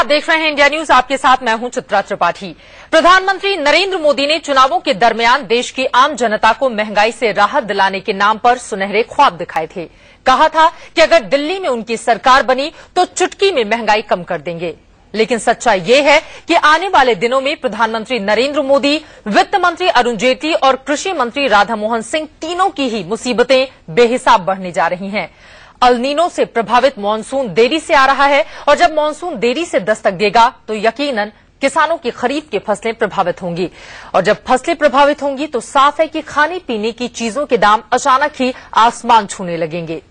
आप देख रहे हैं इंडिया न्यूज। आपके साथ मैं हूं चित्रा त्रिपाठी। प्रधानमंत्री नरेंद्र मोदी ने चुनावों के दरमियान देश की आम जनता को महंगाई से राहत दिलाने के नाम पर सुनहरे ख्वाब दिखाए थे। कहा था कि अगर दिल्ली में उनकी सरकार बनी तो चुटकी में महंगाई कम कर देंगे। लेकिन सच्चाई ये है कि आने वाले दिनों में प्रधानमंत्री नरेंद्र मोदी, वित्त मंत्री अरुण जेटली और कृषि मंत्री राधा मोहन सिंह तीनों की ही मुसीबतें बेहिसाब बढ़ने जा रही हैं। अल नीनो से प्रभावित मानसून देरी से आ रहा है और जब मानसून देरी से दस्तक देगा तो यकीनन किसानों की खरीफ की फसलें प्रभावित होंगी और जब फसलें प्रभावित होंगी तो साफ है कि खाने पीने की चीजों के दाम अचानक ही आसमान छूने लगेंगे।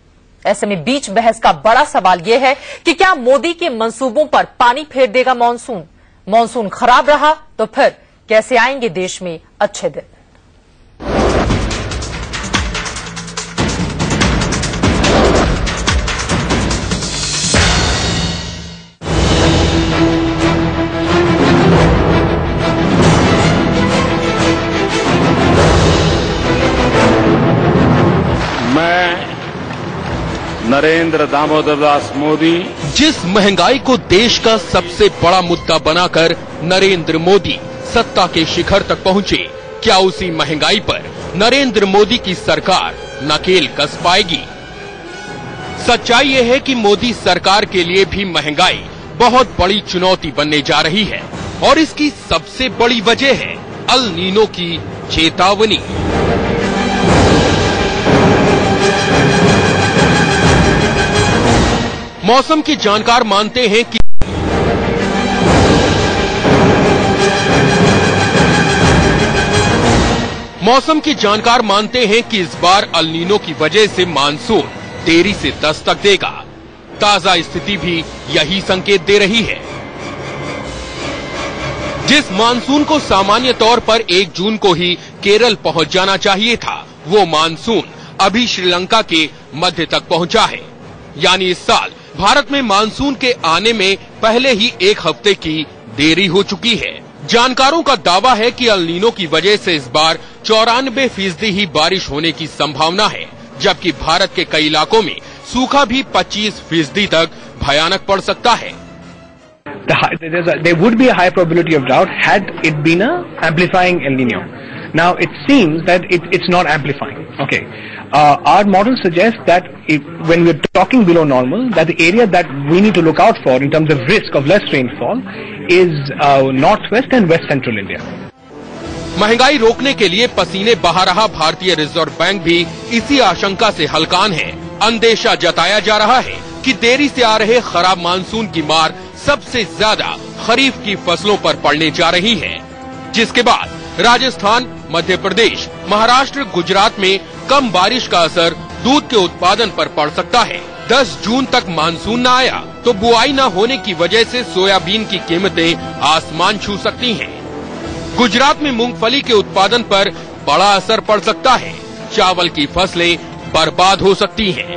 ऐसे में बीच बहस का बड़ा सवाल यह है कि क्या मोदी के मंसूबों पर पानी फेर देगा मानसून? मानसून खराब रहा तो फिर कैसे आएंगे देश में अच्छे दिन? नरेंद्र दामोदर दास मोदी। जिस महंगाई को देश का सबसे बड़ा मुद्दा बनाकर नरेंद्र मोदी सत्ता के शिखर तक पहुंचे, क्या उसी महंगाई पर नरेंद्र मोदी की सरकार नकेल कस पाएगी? सच्चाई ये है कि मोदी सरकार के लिए भी महंगाई बहुत बड़ी चुनौती बनने जा रही है और इसकी सबसे बड़ी वजह है अल नीनो की चेतावनी। मौसम के जानकार मानते हैं कि इस बार अल नीनो की वजह से मानसून देरी से दस्तक देगा। ताजा स्थिति भी यही संकेत दे रही है। जिस मानसून को सामान्य तौर पर 1 जून को ही केरल पहुंच जाना चाहिए था, वो मानसून अभी श्रीलंका के मध्य तक पहुंचा है। यानी इस साल भारत में मानसून के आने में पहले ही 1 हफ्ते की देरी हो चुकी है। जानकारों का दावा है कि अल नीनो की वजह से इस बार 94% ही बारिश होने की संभावना है, जबकि भारत के कई इलाकों में सूखा भी 25% तक भयानक पड़ सकता है। There would be a high probability of drought had it been a amplifying El Nino. Now it seems that it's not amplifying. Okay, our model suggests that when we're talking below normal, that the area that we need to look out for in terms of risk of less rainfall is northwest and west central India. महंगाई रोकने के लिए पसीने बहा रहा भारतीय reserve bank भी इसी आशंका से हलकान है। अंदेशा जताया जा रहा है कि देरी से आ रहे खराब मानसून की मार सबसे ज्यादा खरीफ की फसलों पर पड़ने जा रही है, जिसके बाद राजस्थान, मध्य प्रदेश, महाराष्ट्र, गुजरात में कम बारिश का असर दूध के उत्पादन पर पड़ सकता है। 10 जून तक मानसून न आया तो बुआई न होने की वजह से सोयाबीन की कीमतें आसमान छू सकती हैं। गुजरात में मूंगफली के उत्पादन पर बड़ा असर पड़ सकता है। चावल की फसलें बर्बाद हो सकती हैं।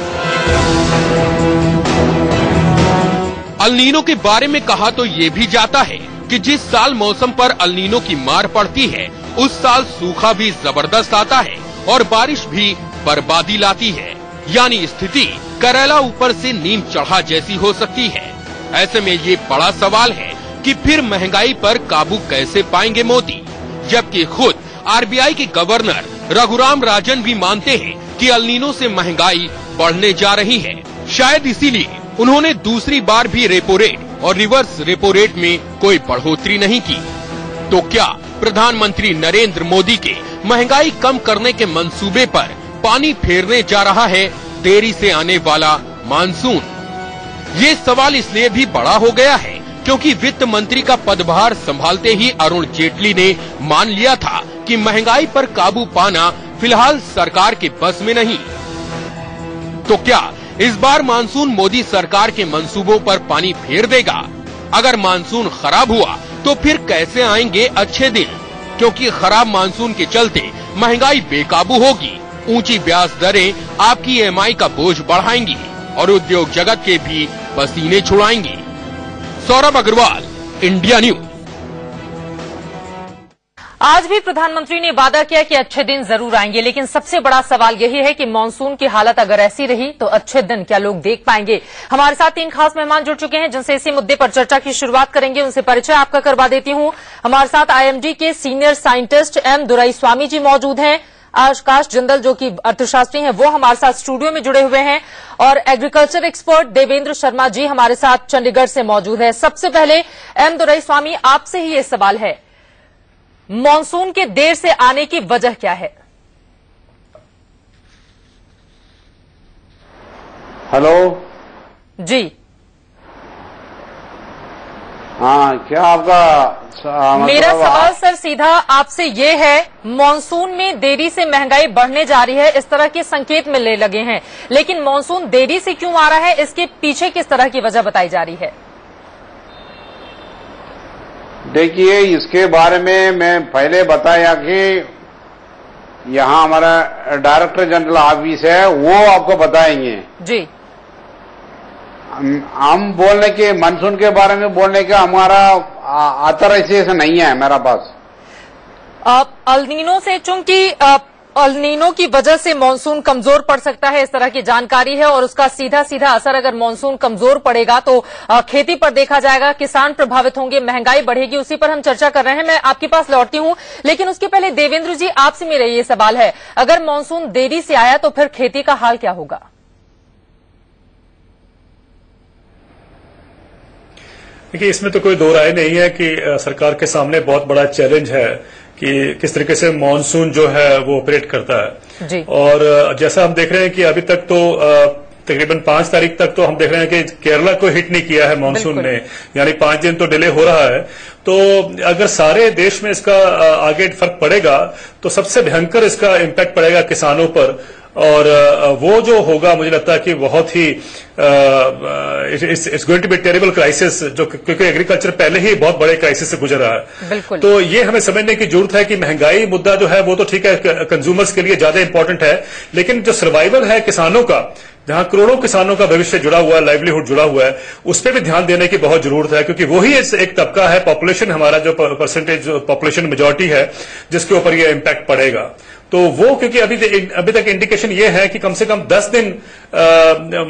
अल नीनो के बारे में कहा तो ये भी जाता है कि जिस साल मौसम पर अल नीनो की मार पड़ती है, उस साल सूखा भी जबरदस्त आता है और बारिश भी बर्बादी लाती है। यानी स्थिति करेला ऊपर से नीम चढ़ा जैसी हो सकती है। ऐसे में ये बड़ा सवाल है कि फिर महंगाई पर काबू कैसे पाएंगे मोदी, जबकि खुद आरबीआई के गवर्नर रघुराम राजन भी मानते हैं कि अल नीनो से महंगाई बढ़ने जा रही है। शायद इसीलिए उन्होंने दूसरी बार भी रेपो रेट और रिवर्स रेपो रेट में कोई बढ़ोतरी नहीं की। तो क्या प्रधानमंत्री नरेंद्र मोदी के महंगाई कम करने के मंसूबे पर पानी फेरने जा रहा है देरी से आने वाला मानसून? ये सवाल इसलिए भी बड़ा हो गया है क्योंकि वित्त मंत्री का पदभार संभालते ही अरुण जेटली ने मान लिया था कि महंगाई पर काबू पाना फिलहाल सरकार के बस में नहीं। तो क्या इस बार मानसून मोदी सरकार के मंसूबों पर पानी फेर देगा? अगर मानसून खराब हुआ तो फिर कैसे आएंगे अच्छे दिन? क्योंकि खराब मानसून के चलते महंगाई बेकाबू होगी, ऊंची ब्याज दरें आपकी ईएमआई का बोझ बढ़ाएंगी और उद्योग जगत के भी पसीने छुड़ाएंगी। Saurabh Agarwal, India news. आज भी प्रधानमंत्री ने वादा किया कि अच्छे दिन जरूर आएंगे, लेकिन सबसे बड़ा सवाल यही है कि मानसून की हालत अगर ऐसी रही तो अच्छे दिन क्या लोग देख पाएंगे। हमारे साथ 3 खास मेहमान जुड़ चुके हैं जिनसे इसी मुद्दे पर चर्चा की शुरुआत करेंगे। उनसे परिचय आपका करवा देती हूं। हमारे साथ आईएमडी के सीनियर साइंटिस्ट एम दुराईस्वामी जी मौजूद हैं। आकाश जिंदल जो कि अर्थशास्त्री हैं वो हमारे साथ स्टूडियो में जुड़े हुए हैं, और एग्रीकल्चर एक्सपर्ट देवेंद्र शर्मा जी हमारे साथ चंडीगढ़ से मौजूद है। सबसे पहले एम दुराईस्वामी, आपसे ही ये सवाल है, मॉनसून के देर से आने की वजह क्या है? हेलो जी हाँ, क्या आपका मेरा सवाल सर सीधा आपसे ये है, मॉनसून में देरी से महंगाई बढ़ने जा रही है, इस तरह के संकेत मिलने लगे हैं, लेकिन मॉनसून देरी से क्यों आ रहा है, इसके पीछे किस तरह की वजह बताई जा रही है? देखिए, इसके बारे में मैं पहले बताया कि यहाँ हमारा डायरेक्टर जनरल ऑफिस है, वो आपको बताएंगे जी। हम बोलने के मानसून के बारे में बोलने का हमारा ऑथराइजेशन नहीं है मेरा पास। अल्नीनो से, चूंकि अल्नीनो की वजह से मानसून कमजोर पड़ सकता है, इस तरह की जानकारी है, और उसका सीधा सीधा असर अगर मानसून कमजोर पड़ेगा तो खेती पर देखा जाएगा, किसान प्रभावित होंगे, महंगाई बढ़ेगी, उसी पर हम चर्चा कर रहे हैं। मैं आपके पास लौटती हूं, लेकिन उसके पहले देवेंद्र जी आपसे मेरा ये सवाल है, अगर मानसून देरी से आया तो फिर खेती का हाल क्या होगा? देखिए, इसमें तो कोई दो राय नहीं है कि सरकार के सामने बहुत बड़ा चैलेंज है कि किस तरीके से मॉनसून जो है वो ऑपरेट करता है जी। और जैसा हम देख रहे हैं कि अभी तक तो तकरीबन 5 तारीख तक तो हम देख रहे हैं कि केरला को हिट नहीं किया है मॉनसून ने, यानी 5 दिन तो डिले हो रहा है। तो अगर सारे देश में इसका आगे फर्क पड़ेगा तो सबसे भयंकर इसका इम्पैक्ट पड़ेगा किसानों पर, और वो जो होगा मुझे लगता है कि बहुत ही it's going to be terrible crisis, जो क्योंकि एग्रीकल्चर पहले ही बहुत बड़े क्राइसिस से गुजर रहा है। तो ये हमें समझने की जरूरत है कि महंगाई मुद्दा जो है वो तो ठीक है, कंज्यूमर्स के लिए ज्यादा इंपॉर्टेंट है, लेकिन जो सर्वाइवल है किसानों का, जहां करोड़ों किसानों का भविष्य जुड़ा हुआ है, लाइवलीहुड जुड़ा हुआ है, उस पर भी ध्यान देने की बहुत जरूरत है, क्योंकि वही एक तबका है, पॉपुलेशन हमारा जो परसेंटेज पॉपुलेशन मेजॉरिटी है, जिसके ऊपर ये इम्पैक्ट पड़ेगा। तो वो क्योंकि अभी तक इंडिकेशन ये है कि कम से कम 10 दिन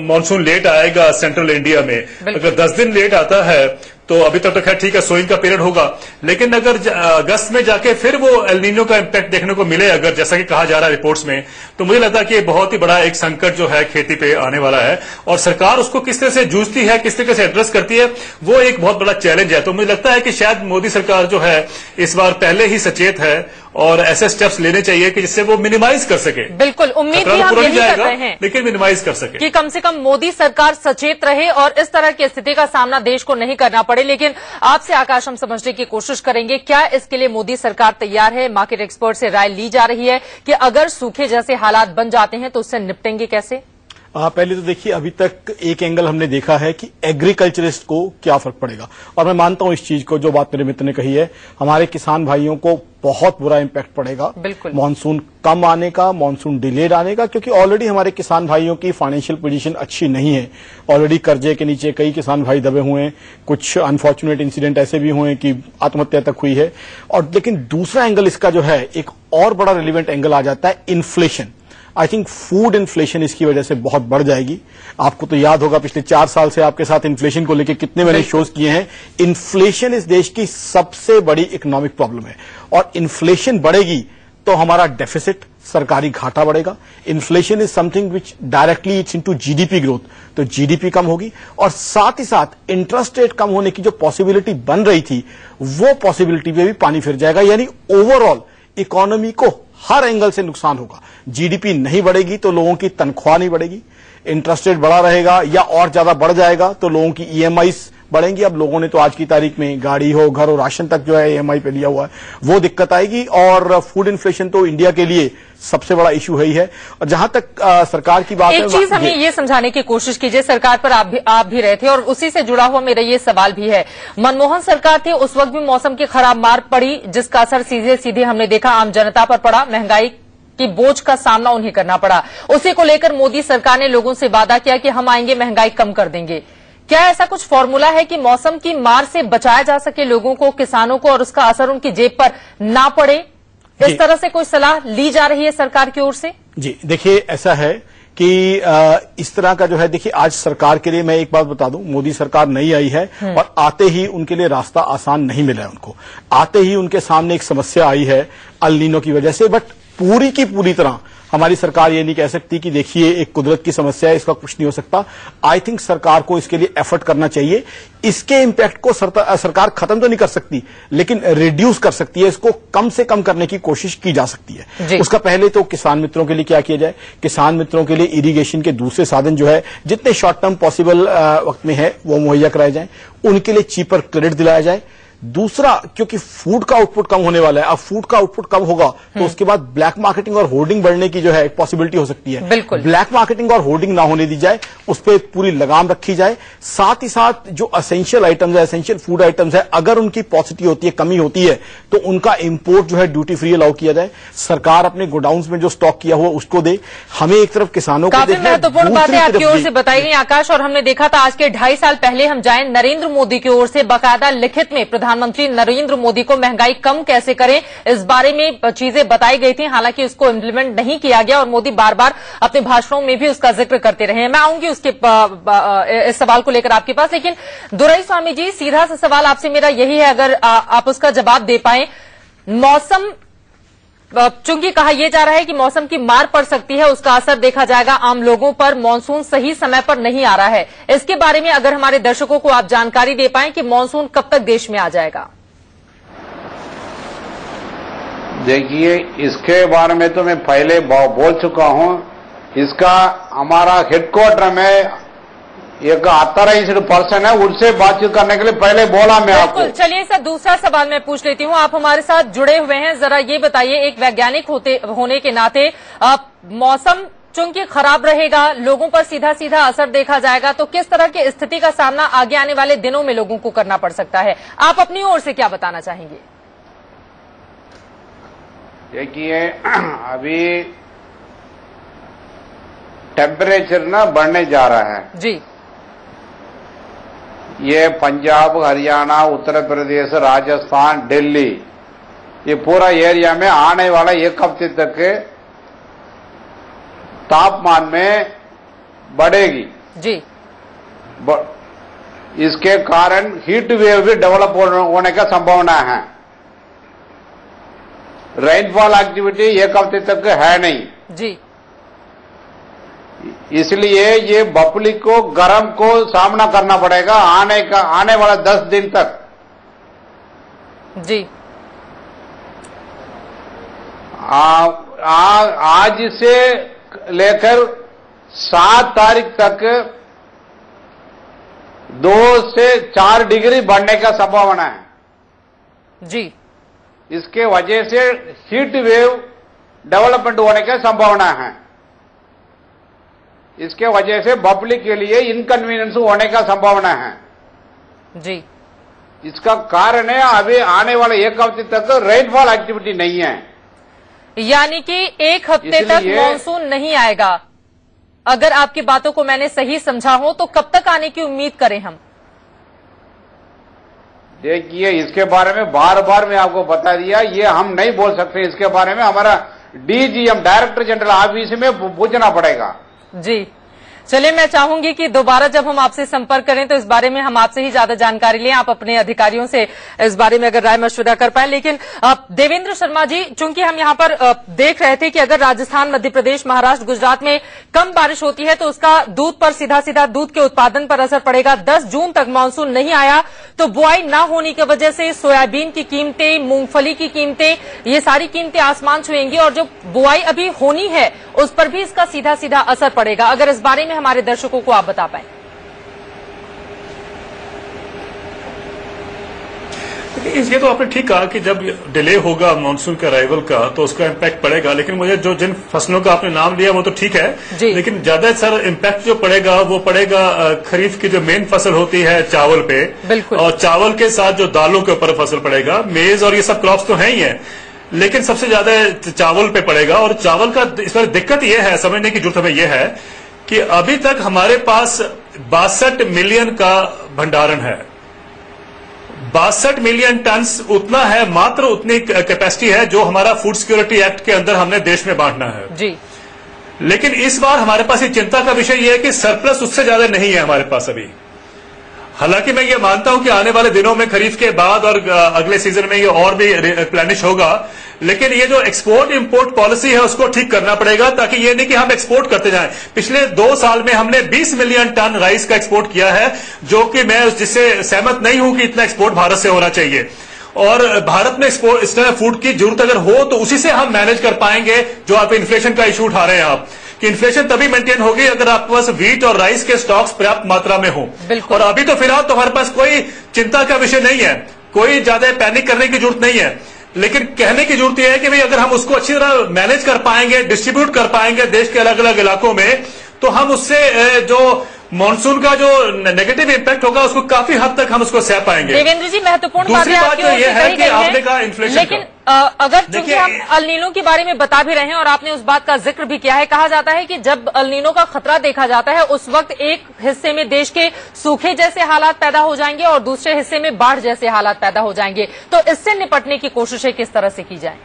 मॉनसून लेट आएगा सेंट्रल इंडिया में। अगर 10 दिन लेट आता है तो अभी तक तो खैर ठीक है, सोइंग का पीरियड होगा, लेकिन अगर अगस्त में जाके फिर वो एल नीनो का इम्पैक्ट देखने को मिले, अगर जैसा कि कहा जा रहा है रिपोर्ट्स में, तो मुझे लगता है कि बहुत ही बड़ा एक संकट जो है खेती पे आने वाला है, और सरकार उसको किस तरह से जूझती है, किस तरह से एड्रेस करती है, वो एक बहुत बड़ा चैलेंज है। तो मुझे लगता है कि शायद मोदी सरकार जो है इस बार पहले ही सचेत है और ऐसे स्टेप्स लेने चाहिए कि जिससे वो मिनिमाइज कर सके। बिल्कुल, उम्मीद भी हम यही कर रहे हैं, लेकिन मिनिमाइज कर सके कि कम से कम मोदी सरकार सचेत रहे और इस तरह की स्थिति का सामना देश को नहीं करना पड़े। लेकिन आपसे आकाश हम समझने की कोशिश करेंगे, क्या इसके लिए मोदी सरकार तैयार है? मार्केट एक्सपर्ट से राय ली जा रही है कि अगर सूखे जैसे हालात बन जाते हैं तो उससे निपटेंगे कैसे? पहले तो देखिए, अभी तक एक एंगल हमने देखा है कि एग्रीकल्चरिस्ट को क्या फर्क पड़ेगा, और मैं मानता हूं इस चीज को, जो बात मेरे मित्र ने कही है, हमारे किसान भाइयों को बहुत बुरा इम्पैक्ट पड़ेगा मॉनसून कम आने का, मॉनसून डिलेड आने का, क्योंकि ऑलरेडी हमारे किसान भाइयों की फाइनेंशियल पोजीशन अच्छी नहीं है, ऑलरेडी कर्जे के नीचे कई किसान भाई दबे हुए हैं, कुछ अनफॉर्चुनेट इंसिडेंट ऐसे भी हुए हैं कि आत्महत्या तक हुई है। और लेकिन दूसरा एंगल इसका जो है, एक और बड़ा रिलेवेंट एंगल आ जाता है inflation. I think food inflation इसकी वजह से बहुत बढ़ जाएगी। आपको तो याद होगा पिछले 4 साल से आपके साथ इन्फ्लेशन को लेकर कितने मैंने शोज किए हैं। इन्फ्लेशन इस देश की सबसे बड़ी इकोनॉमिक प्रॉब्लम है, और इन्फ्लेशन बढ़ेगी तो हमारा डेफिसिट, सरकारी घाटा बढ़ेगा। Inflation is something which directly it's into GDP growth, तो जीडीपी कम होगी, और साथ ही साथ इंटरेस्ट रेट कम होने की जो पॉसिबिलिटी बन रही थी, वो पॉसिबिलिटी पे भी पानी फिर जाएगा, यानी ओवरऑल इकोनॉमी को हर एंगल से नुकसान होगा। जीडीपी नहीं बढ़ेगी तो लोगों की तनख्वाह नहीं बढ़ेगी, इंटरेस्ट रेट बढ़ा रहेगा या और ज्यादा बढ़ जाएगा तो लोगों की ईएमआईस बढ़ेंगी। अब लोगों ने तो आज की तारीख में गाड़ी हो, घर हो, राशन तक जो है ईएमआई पे लिया हुआ है, वो दिक्कत आएगी। और फूड इन्फ्लेशन तो इंडिया के लिए सबसे बड़ा इशू है ही है। और जहां तक सरकार की बात है, एक चीज हमें ये समझाने की कोशिश कीजिए, सरकार पर आप भी रहे थे और उसी से जुड़ा हुआ मेरा ये सवाल भी है। मनमोहन सरकार थी, उस वक्त भी मौसम की खराब मार पड़ी, जिसका असर सीधे सीधे हमने देखा आम जनता पर पड़ा, महंगाई की बोझ का सामना उन्हें करना पड़ा। उसी को लेकर मोदी सरकार ने लोगों से वादा किया कि हम आएंगे, महंगाई कम कर देंगे। क्या ऐसा कुछ फॉर्मूला है कि मौसम की मार से बचाया जा सके लोगों को, किसानों को, और उसका असर उनकी जेब पर ना पड़े? इस तरह से कोई सलाह ली जा रही है सरकार की ओर से? जी देखिए, ऐसा है कि इस तरह का जो है, देखिए आज सरकार के लिए मैं एक बात बता दूं, मोदी सरकार नई आई है और आते ही उनके लिए रास्ता आसान नहीं मिला है उनको। आते ही उनके सामने एक समस्या आई है अल नीनो की वजह से, बट पूरी की पूरी तरह हमारी सरकार ये नहीं कह सकती कि देखिए एक कुदरत की समस्या है, इसका कुछ नहीं हो सकता। आई थिंक सरकार को इसके लिए एफर्ट करना चाहिए। इसके इम्पैक्ट को सरकार खत्म तो नहीं कर सकती, लेकिन रिड्यूस कर सकती है, इसको कम से कम करने की कोशिश की जा सकती है। उसका पहले तो किसान मित्रों के लिए क्या किया जाए, किसान मित्रों के लिए इरिगेशन के दूसरे साधन जो है जितने शॉर्ट टर्म पॉसिबल वक्त में है वो मुहैया कराए जाए, उनके लिए चीपर क्रेडिट दिलाया जाए। दूसरा, क्योंकि फूड का आउटपुट कम होने वाला है, अब फूड का आउटपुट कम होगा तो उसके बाद ब्लैक मार्केटिंग और होर्डिंग बढ़ने की जो है एक पॉसिबिलिटी हो सकती है। बिल्कुल, ब्लैक मार्केटिंग और होर्डिंग ना होने दी जाए, उस पर पूरी लगाम रखी जाए। साथ ही साथ जो एसेंशियल आइटम्स है, एसेंशियल फूड आइटम्स है, अगर उनकी पॉसिटी होती है, कमी होती है, तो उनका इंपोर्ट जो है ड्यूटी फ्री अलाउ किया जाए। सरकार अपने गोडाउन्स में जो स्टॉक किया हुआ उसको दे। हमें एक तरफ किसानों को काफी महत्वपूर्ण बात है आपकी ओर से बताई गई आकाश, और हमने देखा था आज के 2.5 साल पहले हम जाएं, नरेंद्र मोदी की ओर से बाकायदा लिखित में प्रधानमंत्री नरेंद्र मोदी को महंगाई कम कैसे करें इस बारे में चीजें बताई गई थी। हालांकि उसको इम्प्लीमेंट नहीं किया गया और मोदी बार बार अपने भाषणों में भी उसका जिक्र करते रहे। मैं आऊंगी उसके इस सवाल को लेकर आपके पास, लेकिन दुराईस्वामी जी सीधा सा सवाल आपसे मेरा यही है, अगर आप उसका जवाब दे पाए। मौसम, चूंकि कहा यह जा रहा है कि मौसम की मार पड़ सकती है, उसका असर देखा जाएगा आम लोगों पर, मानसून सही समय पर नहीं आ रहा है, इसके बारे में अगर हमारे दर्शकों को आप जानकारी दे पाएं कि मानसून कब तक देश में आ जाएगा? देखिए, इसके बारे में तो मैं पहले बोल चुका हूं। इसका हमारा हेडक्वार्टर में एक ऑथराइज्ड पर्सन है, उनसे बातचीत करने के लिए पहले बोला मैं आपको। चलिए सर, दूसरा सवाल मैं पूछ लेती हूं। आप हमारे साथ जुड़े हुए हैं, जरा ये बताइए, एक वैज्ञानिक होने के नाते, मौसम चूंकि खराब रहेगा, लोगों पर सीधा सीधा असर देखा जाएगा, तो किस तरह की स्थिति का सामना आगे आने वाले दिनों में लोगों को करना पड़ सकता है? आप अपनी ओर से क्या बताना चाहेंगे? देखिए, अभी टेम्परेचर ना बढ़ने जा रहा है जी। ये पंजाब, हरियाणा, उत्तर प्रदेश, राजस्थान, दिल्ली, ये पूरा एरिया में आने वाला एक हफ्ते तक तापमान में बढ़ेगी जी। इसके कारण हीट वेव भी डेवलप होने का संभावना है। रेनफॉल एक्टिविटी एक हफ्ते तक है नहीं जी, इसलिए ये पब्लिक को गर्म को सामना करना पड़ेगा आने वाला 10 दिन तक जी। आज से लेकर 7 तारीख तक 2 से 4 डिग्री बढ़ने का संभावना है जी। इसके वजह से हीट वेव डेवलपमेंट होने की संभावना है। इसके वजह से पब्लिक के लिए इनकन्वीनियंस होने का संभावना है जी। इसका कारण है अभी आने वाले एक हफ्ते तक रेनफॉल एक्टिविटी नहीं है, यानी कि एक हफ्ते तक मानसून नहीं आएगा। अगर आपकी बातों को मैंने सही समझा हो तो कब तक आने की उम्मीद करें हम? देखिए, इसके बारे में बार बार मैं आपको बता दिया, ये हम नहीं बोल सकते। इसके बारे में हमारा डीजीएम, डायरेक्टर जनरल ऑफिस में पूछना पड़ेगा जी। चलिए, मैं चाहूंगी कि दोबारा जब हम आपसे संपर्क करें तो इस बारे में हम आपसे ही ज्यादा जानकारी लें, आप अपने अधिकारियों से इस बारे में अगर राय मशवरा कर पाए। लेकिन देवेंद्र शर्मा जी, चूंकि हम यहां पर देख रहे थे कि अगर राजस्थान, मध्य प्रदेश, महाराष्ट्र, गुजरात में कम बारिश होती है तो उसका दूध पर सीधा सीधा दूध के उत्पादन पर असर पड़ेगा। 10 जून तक मानसून नहीं आया तो बुआई न होने की वजह से सोयाबीन की कीमतें, मूंगफली की कीमतें, ये सारी कीमतें आसमान छुएंगी और जो बुआई अभी होनी है उस पर भी इसका सीधा सीधा असर पड़ेगा। अगर इस बारे में हमारे दर्शकों को आप बता पाएं। ये तो आपने ठीक कहा कि जब डिले होगा मानसून के अराइवल का तो उसका इम्पैक्ट पड़ेगा, लेकिन मुझे जो जिन फसलों का आपने नाम लिया वो तो ठीक है, लेकिन ज्यादा सर इम्पैक्ट जो पड़ेगा वो पड़ेगा खरीफ की जो मेन फसल होती है चावल पे, बिल्कुल, और चावल के साथ जो दालों के ऊपर फसल पड़ेगा, मेज और ये सब क्रॉप्स तो है ही है, लेकिन सबसे ज्यादा चावल पे पड़ेगा। और चावल का इस पर दिक्कत यह है, समझने की जरूरत हमें यह है कि अभी तक हमारे पास 62 मिलियन का भंडारण है। 62 मिलियन टन उतना है, मात्र उतनी कैपेसिटी है जो हमारा फूड सिक्योरिटी एक्ट के अंदर हमने देश में बांटना है जी। लेकिन इस बार हमारे पास ये चिंता का विषय ये है कि सरप्लस उससे ज्यादा नहीं है हमारे पास अभी। हालांकि मैं ये मानता हूं कि आने वाले दिनों में खरीफ के बाद और अगले सीजन में ये और भी रिप्लेनिश होगा, लेकिन ये जो एक्सपोर्ट इंपोर्ट पॉलिसी है उसको ठीक करना पड़ेगा, ताकि ये नहीं कि हम एक्सपोर्ट करते जाएं। पिछले 2 साल में हमने 20 मिलियन टन राइस का एक्सपोर्ट किया है, जो कि मैं जिससे सहमत नहीं हूं कि इतना एक्सपोर्ट भारत से होना चाहिए। और भारत में एक्सपोर्ट इस तरह फूड की जरूरत अगर हो तो उसी से हम मैनेज कर पाएंगे। जो आप इन्फ्लेशन का इशू उठा रहे हैं आप, कि इन्फ्लेशन तभी मेंटेन होगी अगर आपके पास व्हीट और राइस के स्टॉक्स पर्याप्त मात्रा में हो। और अभी तो फिलहाल तो हमारे पास कोई चिंता का विषय नहीं है, कोई ज्यादा पैनिक करने की जरूरत नहीं है, लेकिन कहने की जरूरत यह है कि भाई अगर हम उसको अच्छी तरह मैनेज कर पाएंगे, डिस्ट्रीब्यूट कर पाएंगे देश के अलग अलग इलाकों में, तो हम उससे जो मॉनसून का जो नेगेटिव इंपैक्ट होगा उसको काफी हद तक हम उसको सह पाएंगे। देवेंद्र जी, महत्वपूर्ण दूसरी बात जो ये है कि आपने कहा इन्फ्लेशन, लेकिन अगर चूंकि हम अल नीनो के बारे में बता भी रहे हैं और आपने उस बात का जिक्र भी किया है, कहा जाता है कि जब अल नीनो का खतरा देखा जाता है उस वक्त एक हिस्से में देश के सूखे जैसे हालात पैदा हो जाएंगे और दूसरे हिस्से में बाढ़ जैसे हालात पैदा हो जाएंगे। तो इससे निपटने की कोशिशें किस तरह से की जाए?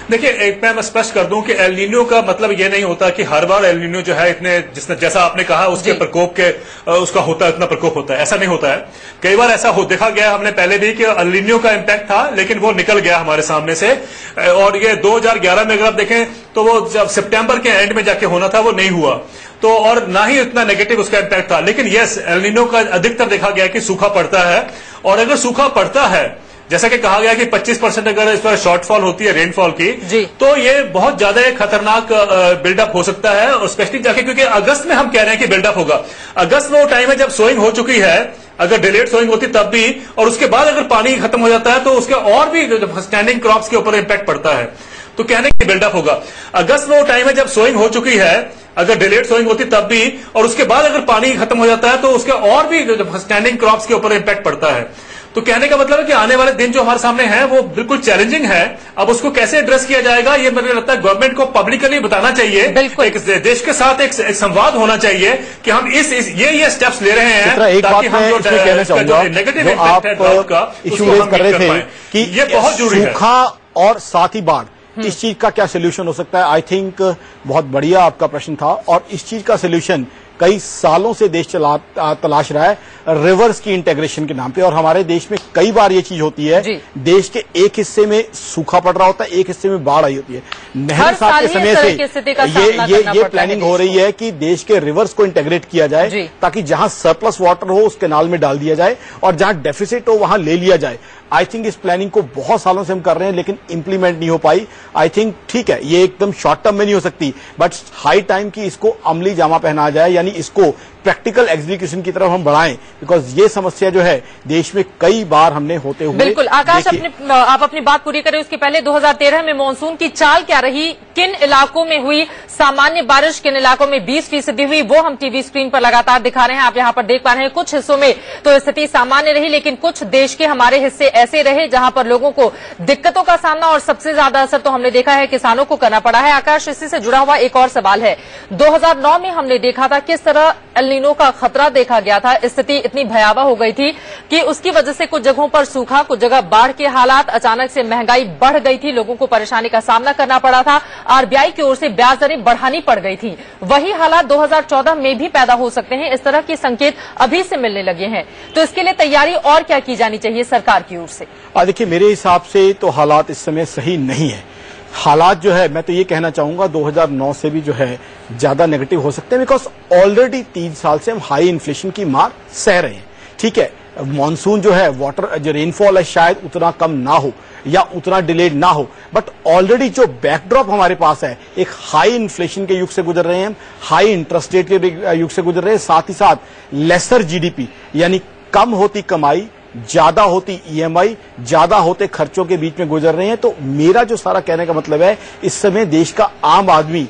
देखिए, एक मैं स्पष्ट कर दूं कि एल नीनो का मतलब ये नहीं होता कि हर बार एल नीनो जो है इतने जैसा आपने कहा उसके प्रकोप के उसका होता है, इतना प्रकोप होता है, ऐसा नहीं होता है। कई बार ऐसा देखा गया हमने पहले भी कि एल नीनो का इम्पैक्ट था लेकिन वो निकल गया हमारे सामने से। और ये 2011 में अगर आप देखें तो वो जब सितंबर के एंड में जाके होना था वो नहीं हुआ, तो और ना ही इतना नेगेटिव उसका इम्पैक्ट था। लेकिन यस, एल नीनो का अधिकतर देखा गया कि सूखा पड़ता है, और अगर सूखा पड़ता है जैसा कि कहा गया कि 25% अगर इस पर शॉर्टफॉल होती है रेनफॉल की, तो ये बहुत ज्यादा खतरनाक बिल्डअप हो सकता है। और स्पेशली जाके क्योंकि अगस्त में हम कह रहे हैं कि बिल्डअप होगा, अगस्त में वो टाइम है जब सोइंग हो चुकी है, अगर डिलेड सोइंग होती तब भी, और उसके बाद अगर पानी खत्म हो जाता है तो उसके और भी स्टैंडिंग क्रॉप्स के ऊपर इम्पैक्ट पड़ता है। तो कहने की बिल्डअप होगा, अगस्त में वो टाइम है जब सोइंग हो चुकी है, अगर डिलेड सोइंग होती तब भी, और उसके बाद अगर पानी खत्म हो जाता है तो उसके और भी स्टैंडिंग क्रॉप्स के ऊपर इम्पैक्ट पड़ता है। तो कहने का मतलब है कि आने वाले दिन जो हमारे सामने हैं वो बिल्कुल चैलेंजिंग है। अब उसको कैसे एड्रेस किया जाएगा ये मुझे लगता है गवर्नमेंट को पब्लिकली बताना चाहिए, एक देश के साथ एक संवाद होना चाहिए कि हम ये स्टेप्स ले रहे हैं। एक बात मैं इसमें कहना चाहूंगा, नेगेटिव जो आप इशू रेज कर रहे थे कि ये बहुत जरूरी है, सूखा और साथ ही बाढ़, इस चीज का क्या सोल्यूशन हो सकता है? आई थिंक बहुत बढ़िया आपका प्रश्न था, और इस चीज का सोल्यूशन कई सालों से देश तलाश रहा है, रिवर्स की इंटीग्रेशन के नाम पे। और हमारे देश में कई बार ये चीज होती है, देश के एक हिस्से में सूखा पड़ रहा होता है, एक हिस्से में बाढ़ आई होती है। नेहरू साहब के समय से ये प्लानिंग हो रही है कि देश के रिवर्स को इंटीग्रेट किया जाए, ताकि जहां सरप्लस वाटर हो उस कैनाल में डाल दिया जाए और जहां डेफिसिट हो वहां ले लिया जाए। आई थिंक इस प्लानिंग को बहुत सालों से हम कर रहे हैं लेकिन इंप्लीमेंट नहीं हो पाई। आई थिंक ठीक है, ये एकदम शॉर्ट टर्म में नहीं हो सकती, बट हाई टाइम की इसको अमली जामा पहना जाए, यानी इसको प्रैक्टिकल एग्जीक्यूशन की तरफ हम बढ़ाएं, बिकॉज ये समस्या जो है देश में कई बार हमने होते हुए। बिल्कुल आकाश, आप अपनी बात पूरी करें उसके पहले 2013 में मानसून की चाल क्या रही, किन इलाकों में हुई सामान्य बारिश, किन इलाकों में 20% हुई, वो हम टीवी स्क्रीन पर लगातार दिखा रहे हैं। आप यहां पर देख पा रहे हैं कुछ हिस्सों में तो स्थिति सामान्य रही, लेकिन कुछ देश के हमारे हिस्से ऐसे रहे जहां पर लोगों को दिक्कतों का सामना और सबसे ज्यादा असर तो हमने देखा है किसानों को करना पड़ा है। आकाश, इसी से जुड़ा हुआ एक और सवाल है, 2009 में हमने देखा था किस तरह एल नीनो का खतरा देखा गया था, स्थिति इतनी भयावह हो गई थी कि उसकी वजह से कुछ जगहों पर सूखा, कुछ जगह बाढ़ के हालात, अचानक से महंगाई बढ़ गई थी, लोगों को परेशानी का सामना करना पड़ा था, आरबीआई की ओर से ब्याज दरें बढ़ानी पड़ गई थी। वही हालात 2014 में भी पैदा हो सकते हैं, इस तरह के संकेत अभी से मिलने लगे हैं। तो इसके लिए तैयारी और क्या की जानी चाहिए सरकार की ओर से? देखिए, मेरे हिसाब से तो हालात इस समय सही नहीं है। हालात जो है, मैं तो ये कहना चाहूंगा 2009 से भी जो है ज्यादा नेगेटिव हो सकते हैं, बिकॉज ऑलरेडी 3 साल से हम हाई इन्फ्लेशन की मार सह रहे हैं। ठीक है, मॉनसून जो है, वाटर जो रेनफॉल है शायद उतना कम ना हो या उतना डिलेड ना हो, बट ऑलरेडी जो बैकड्रॉप हमारे पास है, एक हाई इन्फ्लेशन के युग से गुजर रहे हैं हम, हाई इंटरेस्ट रेट के युग से गुजर रहे हैं, साथ ही साथ लेसर जीडीपी, यानी कम होती कमाई, ज्यादा होती ईएमआई, ज्यादा होते खर्चों के बीच में गुजर रहे हैं। तो मेरा जो सारा कहने का मतलब है, इस समय देश का आम आदमी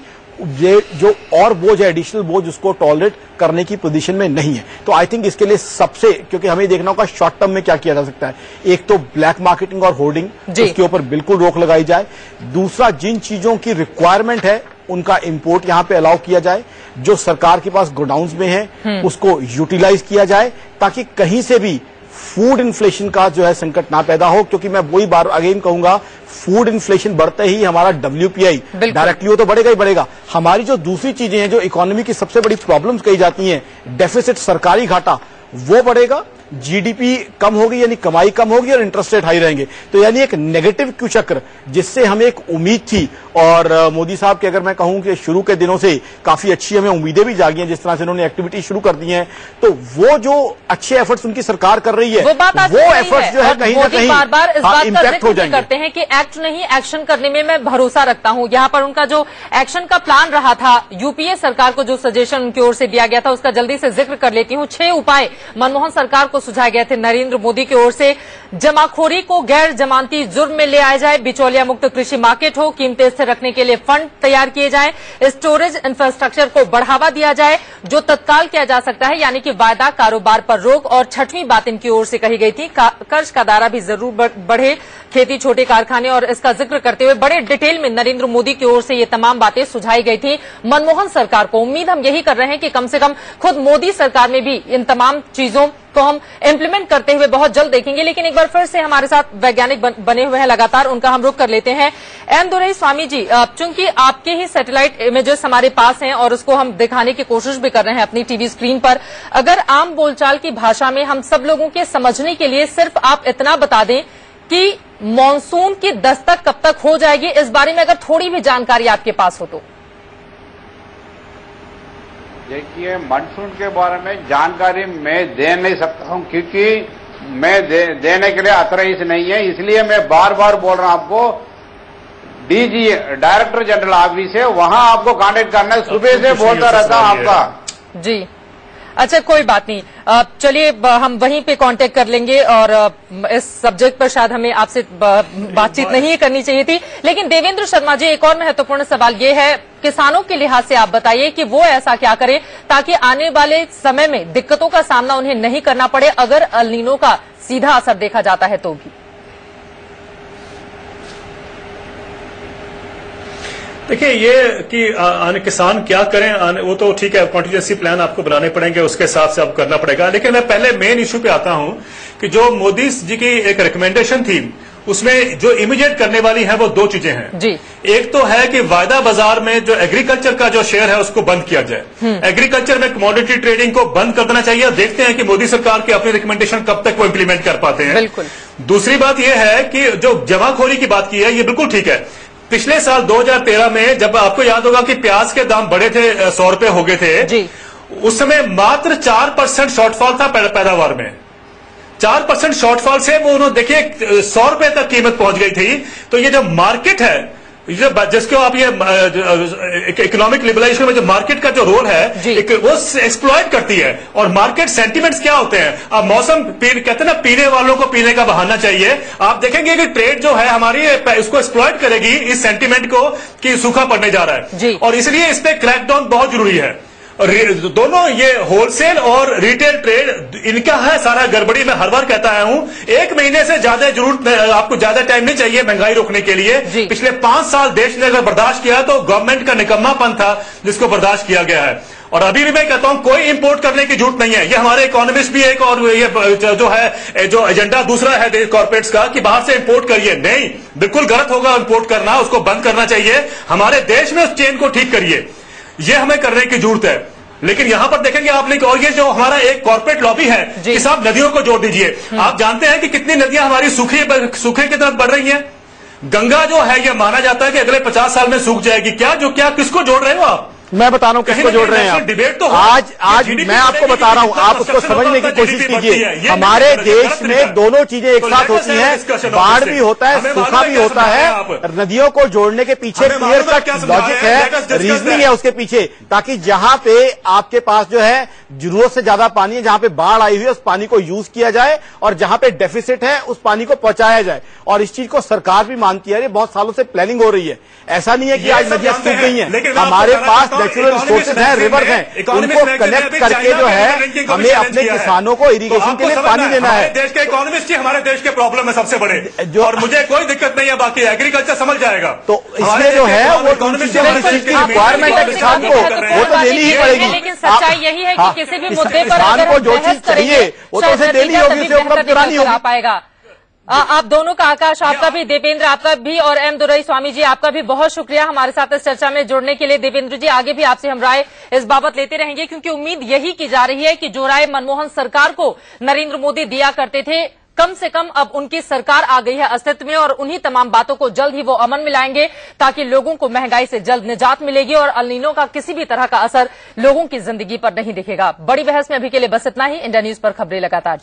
ये जो और बोझ है, एडिशनल बोझ, उसको टॉलरेट करने की पोजीशन में नहीं है। तो आई थिंक इसके लिए सबसे, क्योंकि हमें देखना होगा शॉर्ट टर्म में क्या किया जा सकता है, एक तो ब्लैक मार्केटिंग और होर्डिंग, उसके ऊपर बिल्कुल रोक लगाई जाए। दूसरा, जिन चीजों की रिक्वायरमेंट है उनका इंपोर्ट यहां पे अलाउ किया जाए, जो सरकार के पास गोडाउन्स में है उसको यूटिलाइज किया जाए, ताकि कहीं से भी फूड इन्फ्लेशन का जो है संकट ना पैदा हो। क्योंकि मैं वही बार अगेन कहूंगा, फूड इन्फ्लेशन बढ़ते ही हमारा WPI डायरेक्टली वो तो बढ़ेगा ही बढ़ेगा। हमारी जो दूसरी चीजें हैं, जो इकोनॉमी की सबसे बड़ी प्रॉब्लम्स कही जाती हैं, डेफिसिट, सरकारी घाटा, वो बढ़ेगा, GDP कम होगी यानी कमाई कम होगी और इंटरेस्ट रेट हाई रहेंगे। तो यानी एक नेगेटिव क्यूचक्र जिससे हमें एक उम्मीद थी, और मोदी साहब के अगर मैं कहूं कि शुरू के दिनों से काफी अच्छी हमें उम्मीदें भी जागी हैं, जिस तरह से उन्होंने एक्टिविटी शुरू कर दी हैं, तो वो जो अच्छे एफर्ट्स उनकी सरकार कर रही है वो एफर्ट्स जो है कहीं ना कहीं बार-बार इस बात का जिक्र करते हैं कि एक्ट नहीं एक्शन करने में मैं भरोसा रखता हूं। यहाँ पर उनका जो एक्शन का प्लान रहा था, यूपीए सरकार को जो सजेशन उनकी ओर से दिया गया था, उसका जल्दी से जिक्र कर लेती हूँ। 6 उपाय मनमोहन सरकार को सुझाए गए थे नरेंद्र मोदी की ओर से। जमाखोरी को गैर जमानती जुर्म में ले आया जाए, बिचौलिया मुक्त कृषि मार्केट हो, कीमतें स्थिर रखने के लिए फंड तैयार किए जाएं, स्टोरेज इंफ्रास्ट्रक्चर को बढ़ावा दिया जाए जो तत्काल किया जा सकता है, यानी कि वायदा, कारोबार पर रोक, और 6वीं बात इनकी ओर से कही गई थी, कर्ज का दायरा भी जरूर बढ़े, खेती, छोटे कारखाने, और इसका जिक्र करते हुए बड़े डिटेल में नरेंद्र मोदी की ओर से ये तमाम बातें सुझाई गई थी मनमोहन सरकार को। उम्मीद हम यही कर रहे हैं कि कम से कम खुद मोदी सरकार में भी इन तमाम चीजों को हम इम्प्लीमेंट करते हुए बहुत जल्द देखेंगे। लेकिन एक बार फिर से हमारे साथ वैज्ञानिक बने हुए हैं लगातार, उनका हम रुख कर लेते हैं। एम दुरईस्वामी जी, चूंकि आपके ही सैटेलाइट इमेजेस हमारे पास हैं और उसको हम दिखाने की कोशिश भी कर रहे हैं अपनी टीवी स्क्रीन पर, अगर आम बोलचाल की भाषा में हम सब लोगों के समझने के लिए सिर्फ आप इतना बता दें कि मॉनसून की दस्तक कब तक हो जाएगी, इस बारे में अगर थोड़ी भी जानकारी आपके पास हो तो। देखिए, मानसून के बारे में जानकारी मैं दे नहीं सकता हूं, क्योंकि मैं देने के लिए अथराइज नहीं है। इसलिए मैं बार बार बोल रहा हूं आपको, DG डायरेक्टर जनरल ऑफिस है, वहां आपको कांटेक्ट करना है। सुबह से बोलता रहता हूं आपका। जी, अच्छा, कोई बात नहीं, चलिए हम वहीं पे कांटेक्ट कर लेंगे। और इस सब्जेक्ट पर शायद हमें आपसे बातचीत नहीं करनी चाहिए थी। लेकिन देवेंद्र शर्मा जी, एक और महत्वपूर्ण सवाल ये है, किसानों के लिहाज से आप बताइए कि वो ऐसा क्या करें ताकि आने वाले समय में दिक्कतों का सामना उन्हें नहीं करना पड़े, अगर अल नीनो का सीधा असर देखा जाता है तो भी। देखिए, ये कि किसान क्या करें, वो तो ठीक है, कॉन्टीजेंसी प्लान आपको बनाने पड़ेंगे, उसके हिसाब से आपको करना पड़ेगा। लेकिन मैं पहले मेन इश्यू पे आता हूं कि जो मोदी जी की एक रिकमेंडेशन थी, उसमें जो इमीडिएट करने वाली है वो 2 चीजें हैं जी। एक तो है कि वायदा बाजार में जो एग्रीकल्चर का जो शेयर है उसको बंद किया जाए। एग्रीकल्चर में कमोडिटी ट्रेडिंग को बंद कर देना चाहिए। देखते हैं कि मोदी सरकार की अपनी रिकमेंडेशन कब तक वो इंप्लीमेंट कर पाते हैं। बिल्कुल। दूसरी बात यह है कि जो जमाखोरी की बात की है, ये बिल्कुल ठीक है। पिछले साल 2013 में जब आपको याद होगा कि प्याज के दाम बढ़े थे, 100 रुपए हो गए थे जी। उस समय मात्र 4% शॉर्टफॉल था पैदावार में। 4% शॉर्टफॉल से वो उन्होंने देखिए 100 रुपए तक कीमत पहुंच गई थी। तो ये जो मार्केट है, जिसको आप ये इकोनॉमिक लिबरलाइजेशन में जो मार्केट का जो रोल है वो एक्सप्लॉइट करती है। और मार्केट सेंटिमेंट्स क्या होते हैं, अब मौसम कहते हैं ना, पीने वालों को पीने का बहाना चाहिए। आप देखेंगे कि ट्रेड जो है हमारी इसको एक्सप्लॉइट करेगी, इस सेंटिमेंट को कि सूखा पड़ने जा रहा है, और इसलिए इस पे क्रैकडाउन बहुत जरूरी है। दोनों ये होलसेल और रिटेल ट्रेड, इनका है सारा गड़बड़ी। मैं हर बार कहता आया हूं, 1 महीने से ज्यादा जरूरत, आपको ज्यादा टाइम नहीं चाहिए महंगाई रोकने के लिए। पिछले 5 साल देश ने अगर बर्दाश्त किया तो गवर्नमेंट का निकम्मापन था जिसको बर्दाश्त किया गया है। और अभी भी मैं कहता हूं कोई इंपोर्ट करने की जरूरत नहीं है। ये हमारे इकोनॉमिस्ट भी एक और ये जो है जो एजेंडा दूसरा है कॉर्पोरेट्स का कि बाहर से इंपोर्ट करिए, नहीं, बिल्कुल गलत होगा इंपोर्ट करना, उसको बंद करना चाहिए। हमारे देश में उस चेन को ठीक करिए, ये हमें करने की जरूरत है। लेकिन यहां पर देखेंगे आप, लेकिन और ये जो हमारा एक कॉर्पोरेट लॉबी है कि साहब नदियों को जोड़ दीजिए। आप जानते हैं कि कितनी नदियां हमारी सूखे की तरफ बढ़ रही हैं। गंगा जो है ये माना जाता है कि अगले 50 साल में सूख जाएगी। क्या किसको जोड़ रहे हो आप? मैं बता रहा हूं किसको जोड़ रहे हैं आप। डिबेट तो आज मैं आपको बता रहा हूं, आप उसको समझने की कोशिश कीजिए। हमारे देश में दोनों चीजें एक साथ होती हैं, बाढ़ भी होता है, सूखा भी होता है। नदियों को जोड़ने के पीछे क्लियर कट लॉजिक है, रीजनिंग है उसके पीछे, ताकि जहां पे आपके पास जो है जरूरत से ज्यादा पानी है, जहां पे बाढ़ आई हुई है, उस पानी को यूज किया जाए, और जहां पे डेफिसिट है उस पानी को पहुंचाया जाए। और इस चीज को सरकार भी मानती है, बहुत सालों से प्लानिंग हो रही है। ऐसा नहीं है कि आज नदियां सूख गई हैं, हमारे पास नेचुरल रिसोर्सेज हैं, रिवर हैं, उनको कनेक्ट करके जो है हमें अपने किसानों को इरिगेशन के लिए पानी देना है। देश के इकोनॉमिस्ट ही हमारे देश के प्रॉब्लम है सबसे बड़े, और मुझे कोई दिक्कत नहीं है, बाकी एग्रीकल्चर समझ जाएगा। तो इसमें जो है वो रिक्वायरमेंट है किसान को, वो तो देनी ही पड़ेगी। लेकिन सच्चाई यही है कि किसी भी मुद्दे पर किसान को जो चीज चाहिए वो तो उसे देनी होगी, उसे उपलब्ध करानी होगी। पाएगा। आप दोनों का, आकाश आपका भी, देवेंद्र आपका भी, और एम दुरई स्वामी जी आपका भी बहुत शुक्रिया हमारे साथ इस चर्चा में जुड़ने के लिए। देवेंद्र जी, आगे भी आपसे हम राय इस बाबत लेते रहेंगे, क्योंकि उम्मीद यही की जा रही है कि जो राय मनमोहन सरकार को नरेंद्र मोदी दिया करते थे, कम से कम अब उनकी सरकार आ गई है अस्तित्व में, और उन्हीं तमाम बातों को जल्द ही वो अमल में लाएंगे, ताकि लोगों को महंगाई से जल्द निजात मिलेगी और अल नीनो का किसी भी तरह का असर लोगों की जिंदगी पर नहीं दिखेगा। बड़ी बहस में अभी के लिए बस इतना ही। इंडिया न्यूज पर खबरें लगातार